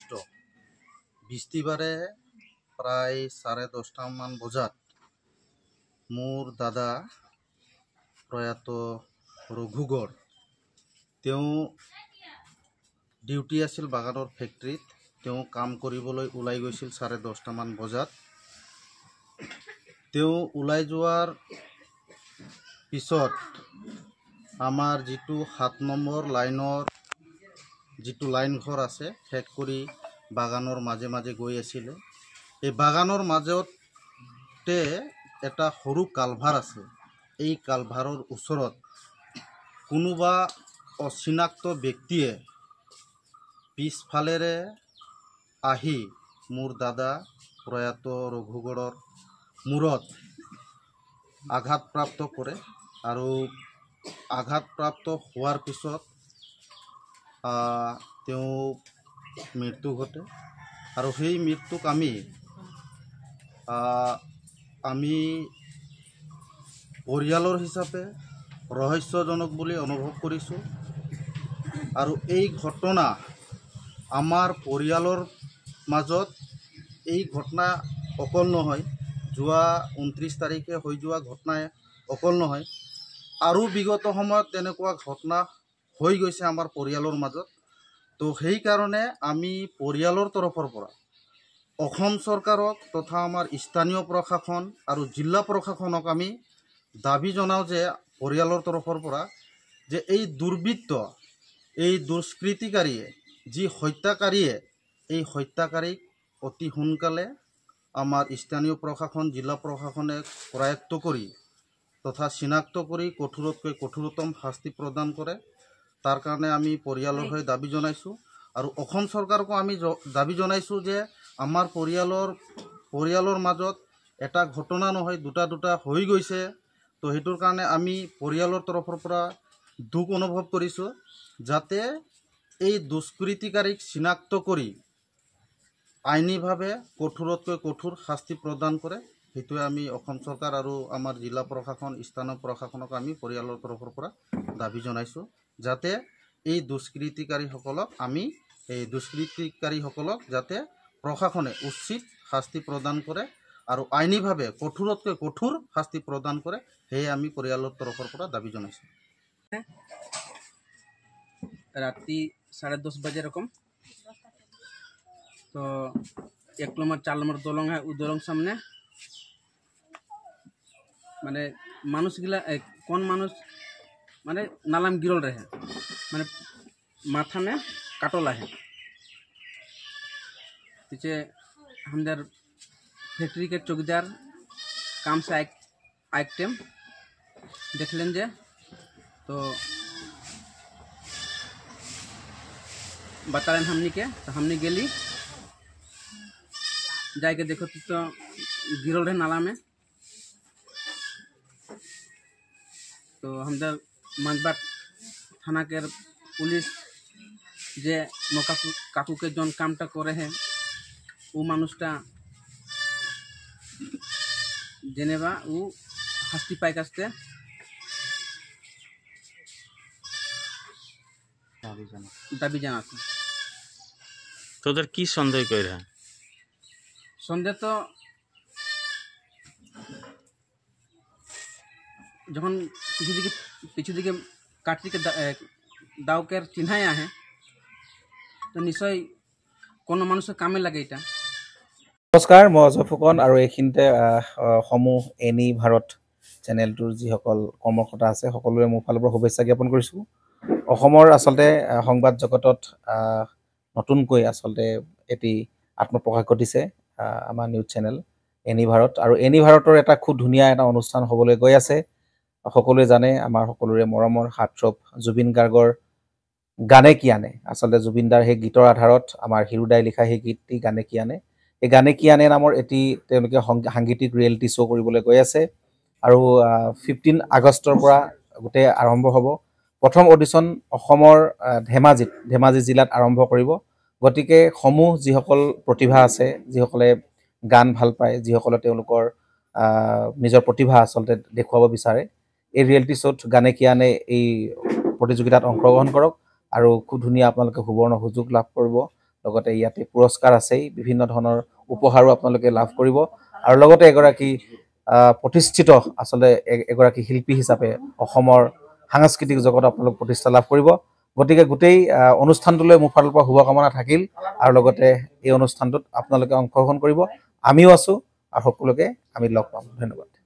আগষ্ট বৃহস্পতিবাৰে প্ৰায় 10:30 মান বজাত মোৰ দাদা প্ৰয়াত ৰঘুগড় তেওঁ ডিউটি আছিল বাগানৰ ফেক্টৰীত তেওঁ কাম কৰিবলৈ ওলাই গৈছিল 10:30 মান বজাত তেওঁ ওলাই যোৱাৰ পিছত আমাৰ যিটো 7 নম্বৰ লাইনৰ যিটো লাইন ঘৰ আছে শেষ কৰি বাগানৰ মাজে মাজে গৈ আছিল এই বাগানৰ মাজতে এটা সৰু কালভাৰ আছে এই কালভাৰৰ ওচৰত কোনোবা অচিনাক্ত ব্যক্তিয়ে পিছফালেৰে আহি মোৰ দাদা প্ৰয়াত ৰঘুগড়ৰ মূৰত আঘাতপ্ৰাপ্ত কৰে আৰু আঘাতপ্ৰাপ্ত হোৱাৰ পিছত তেওঁ মৃত্যু ঘটে আৰু সেই মৃত্যুক আমি পৰিয়ালৰ হিচাপে ৰহস্যজনক বুলি অনুভৱ কৰিছোঁ আৰু এই ঘটনা আমাৰ পৰিয়ালৰ মাজত এই ঘটনা অকল নহয় যোৱা 29 তাৰিখে হৈ যোৱা ঘটনাই অকল নহয় আৰু বিগত সময়ত তেনেকুৱা ঘটনা হৈ গৈছে আমাৰ পৰিয়ালৰ মাজত তো সেই কাৰণে আমি পৰিয়ালৰ তৰফৰ পৰা অসম চৰকাৰক তথা আমাৰ স্থানীয় প্ৰশাসন আৰু জিলা প্ৰশাসনক আমি দাবী জনাওঁ যে পৰিয়ালৰ তৰফৰ পৰা যে এই দুৰ্বৃত্ত এই দুষ্কৃতিকাৰীয়ে যি হত্যাকাৰীয়ে এই হত্যাকাৰীক অতি সোনকালে আমাৰ স্থানীয় প্ৰশাসন জিলা প্ৰশাসনে প্ৰয়াত্ত কৰি তথা চিনাক্ত কৰি কঠোৰতকৈ কঠোৰতম শাস্তি প্ৰদান কৰে তাৰ কাৰণে আমি পৰিয়ালৰ হৈ দাবী জনাইছোঁ আৰু অসম চৰকাৰকো আমি দাবী জনাইছোঁ যে আমাৰ পৰিয়ালৰ মাজত এটা ঘটনা নহয় দুটা হৈ গৈছে তো সেইটোৰ কাৰণে আমি পৰিয়ালৰ তৰফৰ পৰা দুখ অনুভৱ কৰিছোঁ যাতে এই দুষ্কৃতিকাৰীক চিনাক্ত কৰি আইনীভাৱে কঠোৰতকৈ কঠোৰ শাস্তি প্ৰদান কৰে সেইটোৱে আমি অসম চৰকাৰ আৰু আমাৰ জিলা প্ৰশাসন স্থানীয় প্ৰশাসনক আমি পৰিয়ালৰ তৰফৰ পৰা দাবী জনাইছোঁ যাতে এই দুষ্কৃতিকাৰীসকলক যাতে প্ৰশাসনে উচিত শাস্তি প্ৰদান কৰে আৰু আইনীভাৱে কঠোৰতকৈ কঠোৰ শাস্তি প্ৰদান কৰে সেয়ে আমি পৰিয়ালৰ তৰফৰ পৰা দাবী জনাইছোঁ रात्रि 10:30 बजे रकम तो 1 नंबर 4 नंबर दलंग है दलंग सामने माने मानुष गिला कौन मानुष माने नालाम गिरल रहे माने माथा में काटला है पीछे हमदर फैक्ट्री के चौकीदार काम से आइक टाइम देख लें जे तो बता रहे हमने के तो हमने गेली जाके देखो तो गिरल रहे नाला में तो हमदर मंजबाट थाना के पुलिस जे मोका काकू के जौन कामटा करे है वो मानुषटा जेनेबा वो हस्ती पाई कास्ते दाबी जाना তোদের কি সন্দেহ কইরা সন্দেহ তো যখন পিছু দিকে কাটটিকে দাউকের চিহ্নাই আহে তো নিশ্চয় কোনো মানুষের কামে লাগে এটা নমস্কাৰ মই অজয় ফুকন আৰু এইখিনিতে সমূহ এনি ভাৰত চেনেলটোৰ যিসকল কৰ্মকৰ্তা আছে সকলোৰে মোৰ ফালৰ পৰা শুভেচ্ছা জ্ঞাপন কৰিছোঁ অসমৰ আচলতে সংবাদ জগতত নতুনকৈ আচলতে এটি আত্মপ্ৰকাশ ঘটিছে আমাৰ নিউজ চেনেল এনি ভাৰত আৰু এনি ভাৰতৰ এটা খুব ধুনীয়া এটা অনুষ্ঠান হ'বলৈ গৈ আছে সকলোৱে জানে আমাৰ সকলোৰে মৰমৰ হাৰ্টথ্ৰব জুবিন গাৰ্গৰ গানে কি আনে আচলতে জুবিন দাৰ সেই গীতৰ আধাৰত আমাৰ হিৰুদাই লিখা সেই গীতটি গানে কি আনে এই গানে কি আনে নামৰ এটি তেওঁলোকে সাংগীতিক ৰিয়েলিটি শ্ব' কৰিবলৈ গৈ আছে আৰু 15 আগষ্টৰ পৰা গোটেই আৰম্ভ হ'ব প্ৰথম অডিশ্যন অসমৰ ধেমাজি জিলাত আৰম্ভ কৰিব গতিকে সমূহ যিসকল প্ৰতিভা আছে যিসকলে গান ভাল পায় যিসকলে তেওঁলোকৰ নিজৰ প্ৰতিভা আচলতে দেখুৱাব বিচাৰে এই ৰিয়েলিটি শ্ব'ত গানে কি আনে এই প্ৰতিযোগিতাত অংশগ্ৰহণ কৰক আৰু খুব ধুনীয়া আপোনালোকে সুবৰ্ণ সুযোগ লাভ কৰিব লগতে ইয়াতে পুৰস্কাৰ আছেই, বিভিন্ন ধৰণৰ উপহাৰো আপোনালোকে লাভ কৰিব আৰু লগতে এগৰাকী প্ৰতিষ্ঠিত আচলতে এগৰাকী শিল্পী হিচাপে অসমৰ সাংস্কৃতিক জগতত আপোনালোক প্ৰতিষ্ঠা লাভ কৰিব। গতিকে গোটেই অনুষ্ঠানটোলৈ মোৰ ফালৰ পৰা শুভকামনা থাকিল আৰু লগতে এই অনুষ্ঠানটোত আপোনালোকে অংশগ্ৰহণ কৰিব। আমিও আছোঁ আৰু সকলোকে আমি লগ পাম। ধন্যবাদ।